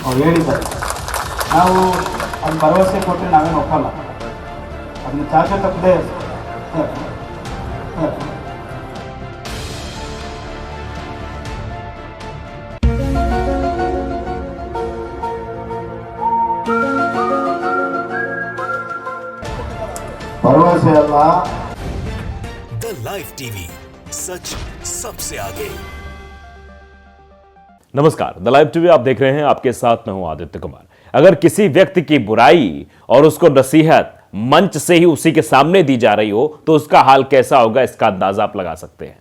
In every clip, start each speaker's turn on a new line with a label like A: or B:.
A: ಹೇಳಿದ್ದಾರೆ. ನಾವು ಅದು ಭರವಸೆ ಕೊಟ್ಟರೆ ನಾವೇನು ಒಪ್ಪಲ್ಲ, ಅದನ್ನ ಚಾಚು ತಪ್ಪದೆ भरोसे अल्लाह
B: द लाइव टीवी, सच सबसे आगे।
C: नमस्कार, द लाइव टीवी आप देख रहे हैं। आपके साथ मैं हूं आदित्य कुमार। अगर किसी व्यक्ति की बुराई और उसको नसीहत मंच से ही उसी के सामने दी जा रही हो तो उसका हाल कैसा होगा, इसका अंदाजा आप लगा सकते हैं।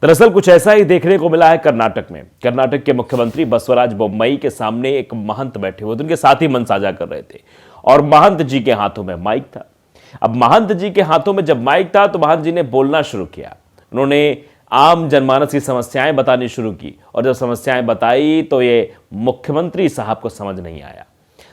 C: दरअसल कुछ ऐसा ही देखने को मिला है कर्नाटक में। कर्नाटक के मुख्यमंत्री बसवराज बोम्मई के सामने एक महंत बैठे हुए थे, उनके साथ ही मन साझा कर रहे थे और महंत जी के हाथों में माइक था। अब महंत जी के हाथों में जब माइक था तो महंत जी ने बोलना शुरू किया। उन्होंने आम जनमानस की समस्याएं बतानी शुरू की और जब समस्याएं बताई तो ये मुख्यमंत्री साहब को समझ नहीं आया।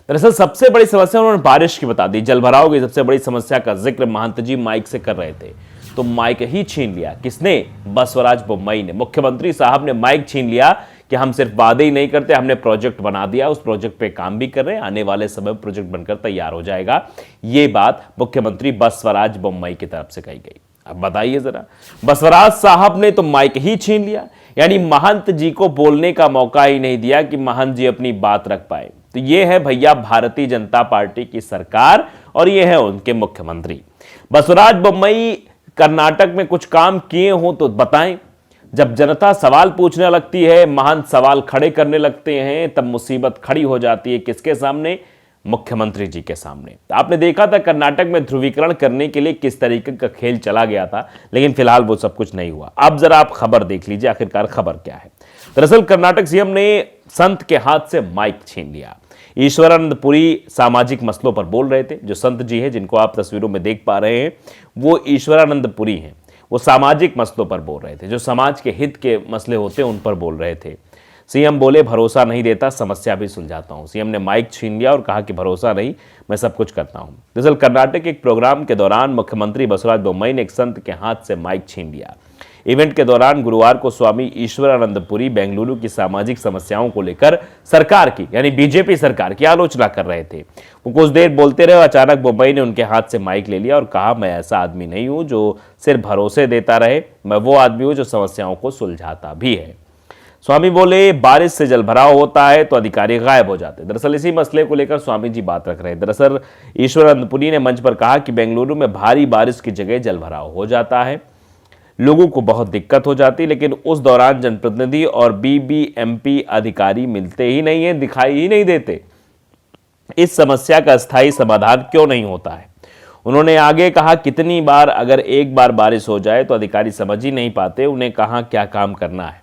C: दरअसल सबसे बड़ी समस्या उन्होंने बारिश की बता दी। जलभराव की सबसे बड़ी समस्या का जिक्र महंत जी माइक से कर रहे थे तो माइक ही छीन लिया। किसने? बसवराज बोम्मई ने। मुख्यमंत्री साहब ने माइक छीन लिया कि हम सिर्फ वादे ही नहीं करते, हमने प्रोजेक्ट बना दिया, उस प्रोजेक्ट पे काम भी कर रहे हैं, आने वाले समय में प्रोजेक्ट बनकर तैयार हो जाएगा। ये बात मुख्यमंत्री बसवराज बोम्मई की तरफ से कही गई। अब बताइए जरा, बसवराज साहब ने तो माइक ही छीन लिया, यानी महंत जी को बोलने का मौका ही नहीं दिया कि महंत जी अपनी बात रख पाए। तो ये है भैया भारतीय जनता पार्टी की सरकार और ये है उनके मुख्यमंत्री। बसवराज बोम्मई कर्नाटक में कुछ काम किए हो तो बताएं। जब जनता सवाल पूछने लगती है, महंत सवाल खड़े करने लगते हैं, तब मुसीबत खड़ी हो जाती है। किसके सामने? मुख्यमंत्री जी के सामने। आपने देखा था कर्नाटक में ध्रुवीकरण करने के लिए किस तरीके का खेल चला गया था, लेकिन फिलहाल वो सब कुछ नहीं हुआ। अब जरा आप खबर देख लीजिए, आखिरकार खबर क्या है। दरअसल कर्नाटक सीएम ने संत के हाथ से माइक छीन लिया। ईश्वरानंद पुरी सामाजिक मसलों पर बोल रहे थे। जो संत जी हैं जिनको आप तस्वीरों में देख पा रहे हैं वो ईश्वरानंद पुरी हैं। वो सामाजिक मसलों पर बोल रहे थे, जो समाज के हित के मसले होते हैं उन पर बोल रहे थे। सीएम बोले, भरोसा नहीं देता, समस्या भी सुलझाता हूं। सीएम ने माइक छीन लिया और कहा कि भरोसा नहीं, मैं सब कुछ करता हूं। दरअसल कर्नाटक के एक प्रोग्राम के दौरान मुख्यमंत्री बसवराज बोम्मई ने एक संत के हाथ से माइक छीन लिया। इवेंट के दौरान गुरुवार को स्वामी ईश्वरानंद पुरी बेंगलुरु की सामाजिक समस्याओं को लेकर सरकार की, यानी बीजेपी सरकार की आलोचना कर रहे थे। वो कुछ देर बोलते रहे, अचानक बोम्मई ने उनके हाथ से माइक ले लिया और कहा, मैं ऐसा आदमी नहीं हूं जो सिर्फ भरोसे देता रहे, मैं वो आदमी हूं जो समस्याओं को सुलझाता भी है। स्वामी बोले, बारिश से जलभराव होता है तो अधिकारी गायब हो जाते हैं। दरअसल इसी मसले को लेकर स्वामी जी बात रख रहे हैं। दरअसल ईश्वरानंद पुरी ने मंच पर कहा कि बेंगलुरु में भारी बारिश की जगह जलभराव हो जाता है, लोगों को बहुत दिक्कत हो जाती, लेकिन उस दौरान जनप्रतिनिधि और बीबीएमपी अधिकारी मिलते ही नहीं है, दिखाई ही नहीं देते। इस समस्या का स्थायी समाधान क्यों नहीं होता है? उन्होंने आगे कहा, कितनी बार अगर एक बार बारिश हो जाए तो अधिकारी समझ ही नहीं पाते, उन्हें कहां क्या काम करना है।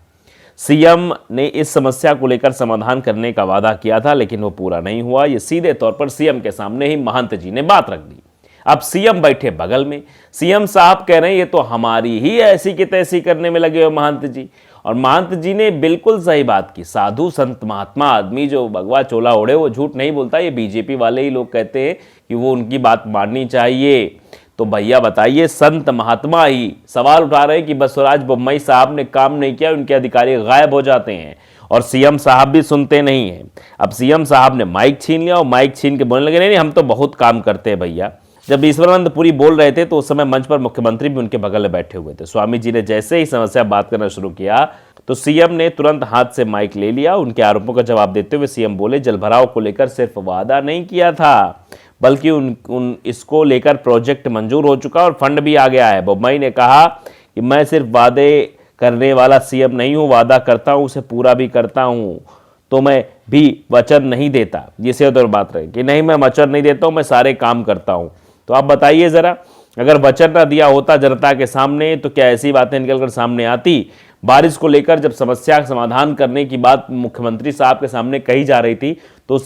C: सीएम ने इस समस्या को लेकर समाधान करने का वादा किया था, लेकिन वो पूरा नहीं हुआ। ये सीधे तौर पर सीएम के सामने ही महंत जी ने बात रख दी। अब सीएम बैठे बगल में, सीएम साहब कह रहे हैं ये तो हमारी ही ऐसी की तैसी करने में लगे हुए महंत जी। और महंत जी ने बिल्कुल सही बात की। साधु संत महात्मा आदमी जो भगवा चोला ओढ़े वो झूठ नहीं बोलता। ये बीजेपी वाले ही लोग कहते हैं कि वो उनकी बात माननी चाहिए। तो भैया बताइए, संत महात्मा ही सवाल उठा रहे हैं कि बसवराज बोम्मई साहब ने काम नहीं किया, उनके अधिकारी गायब हो जाते हैं और सीएम साहब भी सुनते नहीं हैं। अब सीएम साहब ने माइक छीन लिया और माइक छीन के बोलने लगे, नहीं हम तो बहुत काम करते हैं भैया। जब ईश्वरानंद पुरी बोल रहे थे तो उस समय मंच पर मुख्यमंत्री भी उनके बगल में बैठे हुए थे। स्वामी जी ने जैसे ही समस्या बात करना शुरू किया तो सीएम ने तुरंत हाथ से माइक ले लिया। उनके आरोपों का जवाब देते हुए सीएम बोले, जलभराव को लेकर सिर्फ वादा नहीं किया था, बल्कि इसको लेकर प्रोजेक्ट मंजूर हो चुका और फंड भी आ गया है। बोम्मई ने कहा कि मैं सिर्फ वादे करने वाला सीएम नहीं हूं, वादा करता हूं, उसे पूरा भी करता हूं, तो मैं भी वचन नहीं देता। ये से तो बात रहे कि नहीं मैं वचन नहीं देता हूं, मैं सारे काम करता हूं। तो आप बताइए जरा, अगर वचन ना दिया होता जनता के सामने तो क्या ऐसी बातें निकलकर सामने आती? बारिश को लेकर जब समस्या का समाधान करने की बात मुख्यमंत्री साहब के सामने कही जा रही थी तो उस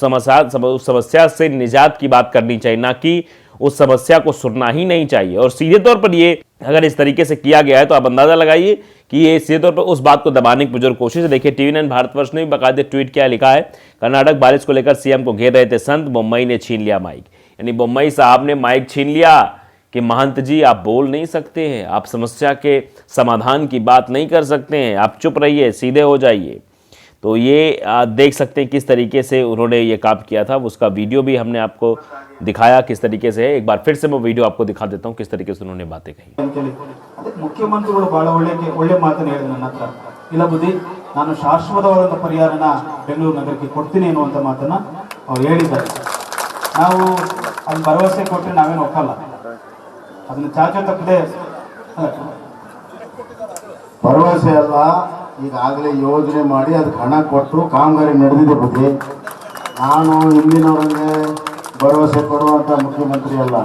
C: समस्या से निजात की बात करनी चाहिए, ना कि उस समस्या को सुनना ही नहीं चाहिए। और सीधे तौर पर ये अगर इस तरीके से किया गया है तो आप अंदाजा लगाइए कि ये सीधे तौर पर उस बात को दबाने की पुरजोर कोशिश है। देखिए TV9 भारतवर्ष ने भी बाकायदे ट्वीट किया, लिखा है, कर्नाटक बारिश को लेकर सीएम को घेर रहे थे संत, बोम्मई ने छीन लिया माइक। यानी बोम्मई साहब ने माइक छीन लिया कि महंत जी आप बोल नहीं सकते हैं, आप समस्या के समाधान की बात नहीं कर सकते हैं, आप चुप रहिए, सीधे हो जाइए। तो ये देख सकते हैं किस तरीके से उन्होंने ये काम किया था। उसका वीडियो भी हमने आपको दिखाया किस तरीके से है। एक बार फिर से मैं वीडियो आपको दिखा देता हूँ किस तरीके से उन्होंने बातें कही।
A: ಅದಕ್ಕೆ ಮುಖ್ಯಮಂತ್ರಿಗಳು ಬಹಳ ಒಳ್ಳೆ ಮಾತನ್ನು ಹೇಳಿದ್ರು ನನ್ನ ಹತ್ರ, ಇಲ್ಲ ಬುದ್ಧಿ ನಾನು ಶಾಶ್ವತವಾದಂಥ ಪರಿಹಾರನ ಬೆಂಗಳೂರು ನಗರಕ್ಕೆ ಕೊಡ್ತೀನಿ ಅನ್ನುವಂಥ ಮಾತನ್ನ ಅವ್ರು ಹೇಳಿದ್ದಾರೆ. ನಾವು ಅಲ್ಲಿ ಭರವಸೆ ಕೊಟ್ಟರೆ ನಾವೇನು ಒಪ್ಪಲ್ಲ, ಅದನ್ನು ಚಾಚು ತಪ್ಪದೆ
D: ಭರವಸೆ ಅಲ್ಲ, ಈಗಾಗಲೇ ಯೋಜನೆ ಮಾಡಿ ಅದಕ್ಕೆ ಹಣ ಕೊಟ್ಟು ಕಾಮಗಾರಿ ನಡೆದಿದೆ ಬುದ್ಧಿ. ನಾನು ಹಿಂದಿನವರಿಗೆ ಭರವಸೆ ಕೊಡುವಂಥ ಮುಖ್ಯಮಂತ್ರಿ ಅಲ್ಲ,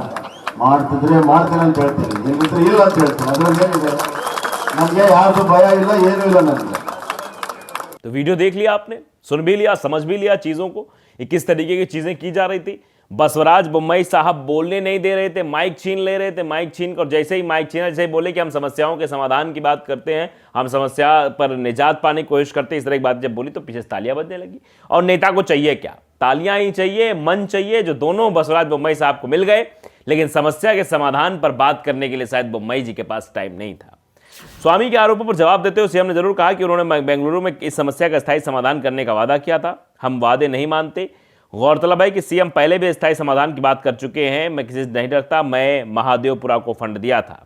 D: ಮಾಡ್ತಿದ್ರೆ ಮಾಡ್ತೇನೆ ಅಂತ ಹೇಳ್ತೀನಿ, ಇಲ್ಲಿದ್ರೆ ಇಲ್ಲ ಅಂತ ಹೇಳ್ತೀನಿ. ಅದ್ರಲ್ಲಿ ಏನಿದೆ, ನಮಗೆ ಯಾರ್ದು ಭಯ ಇಲ್ಲ, ಏನೂ ಇಲ್ಲ ನನಗೆ.
C: तो वीडियो देख लिया आपने, सुन भी लिया, समझ भी लिया चीज़ों को, ये किस तरीके की चीज़ें की जा रही थी। बसवराज बोम्मई साहब बोलने नहीं दे रहे थे, माइक छीन ले रहे थे। माइक छीन कर जैसे ही माइक छीना, जैसे ही बोले कि हम समस्याओं के समाधान की बात करते हैं, हम समस्या पर निजात पाने की कोशिश करते हैं, इस तरह की बात जब बोली तो पीछे से तालियां बजने लगी। और नेता को चाहिए क्या? तालियां ही चाहिए, मन चाहिए, जो दोनों बसवराज बोम्मई साहब को मिल गए। लेकिन समस्या के समाधान पर बात करने के लिए शायद बोम्मई जी के पास टाइम नहीं था। स्वामी के आरोपों पर जवाब देते हुए सीएम ने जरूर कहा कि उन्होंने बेंगलुरु में इस समस्या का स्थायी समाधान करने का वादा किया था। हम वादे नहीं मानते। गौरतलब है कि सीएम पहले भी स्थायी समाधान की बात कर चुके हैं। मैं किसी से नहीं डरता, मैं महादेवपुरा को फंड दिया था।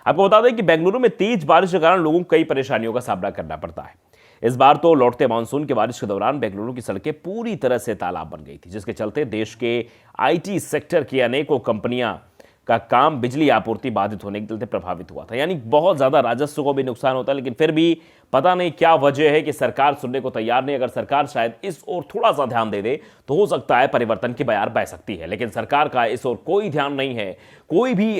C: आपको बता दें कि बेंगलुरु में तेज बारिश के कारण लोगों को कई परेशानियों का सामना करना पड़ता है। इस बार तो लौटते मानसून की बारिश के दौरान बेंगलुरु की सड़कें पूरी तरह से तालाब बन गई थी, जिसके चलते देश के आईटी सेक्टर की अनेकों कंपनियां का काम, बिजली आपूर्ति बाधित होने के चलते प्रभावित हुआ था। यानी बहुत ज़्यादा राजस्व को भी नुकसान होता है। लेकिन फिर भी पता नहीं क्या वजह है कि सरकार सुनने को तैयार नहीं। अगर सरकार शायद इस ओर थोड़ा सा ध्यान दे दे तो हो सकता है परिवर्तन की बयार बह सकती है। लेकिन सरकार का इस ओर कोई ध्यान नहीं है, कोई भी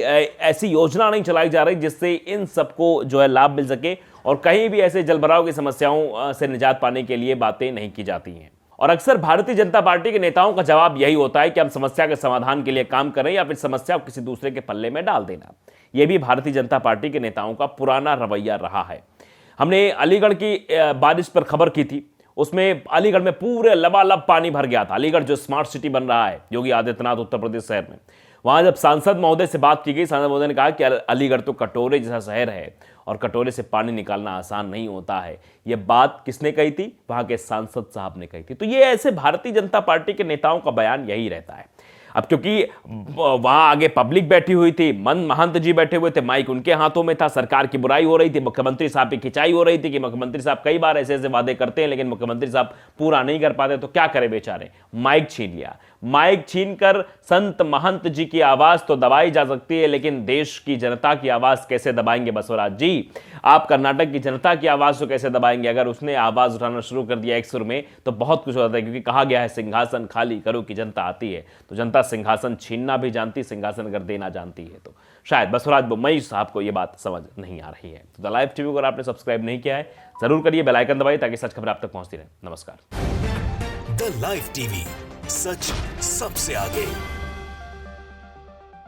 C: ऐसी योजना नहीं चलाई जा रही जिससे इन सबको जो है लाभ मिल सके, और कहीं भी ऐसे जलभराव की समस्याओं से निजात पाने के लिए बातें नहीं की जाती हैं। और अक्सर भारतीय जनता पार्टी के नेताओं का जवाब यही होता है कि हम समस्या के समाधान के लिए काम करें या फिर समस्या को किसी दूसरे के पल्ले में डाल देना। यह भी भारतीय जनता पार्टी के नेताओं का पुराना रवैया रहा है। हमने अलीगढ़ की बारिश पर खबर की थी, उसमें अलीगढ़ में पूरे लबालब पानी भर गया था। अलीगढ़ जो स्मार्ट सिटी बन रहा है योगी आदित्यनाथ उत्तर प्रदेश शहर में, वहां जब सांसद महोदय से बात की गई, सांसद महोदय ने कहा कि अलीगढ़ तो कटोरे जैसा शहर है और कटोरे से पानी निकालना आसान नहीं होता है। यह बात किसने कही थी? वहां के सांसद साहब ने कही थी। तो ये ऐसे भारतीय जनता पार्टी के नेताओं का बयान यही रहता है। अब क्योंकि वहां आगे पब्लिक बैठी हुई थी, महंत जी बैठे हुए थे, माइक उनके हाथों में था, सरकार की बुराई हो रही थी, मुख्यमंत्री साहब की खिंचाई हो रही थी कि मुख्यमंत्री साहब कई बार ऐसे ऐसे वादे करते हैं लेकिन मुख्यमंत्री साहब पूरा नहीं कर पाते, तो क्या करें बेचारे। माइक छीन लिया। माइक छीनकर संत महंत जी की आवाज तो दबाई जा सकती है, लेकिन देश की जनता की आवाज कैसे दबाएंगे बसवराज जी? आप कर्नाटक की जनता की आवाज को कैसे दबाएंगे? अगर उसने आवाज उठाना शुरू कर दिया एक सुर में तो बहुत कुछ होता है, क्योंकि कहा गया है सिंहासन खाली करो कि जनता आती है। तो जनता सिंहासन छीनना भी जानती, सिंहासन अगर देना जानती है। तो शायद बसवराज बोम्मई साहब को यह बात समझ नहीं आ रही है। तो द लाइव टीवी को अगर आपने सब्सक्राइब नहीं किया है जरूर करिए, बेल आइकन दबाइए ताकि सच खबर आप तक पहुंचती रहे। नमस्कार।
B: द लाइव टीवी, सच सबसे आगे।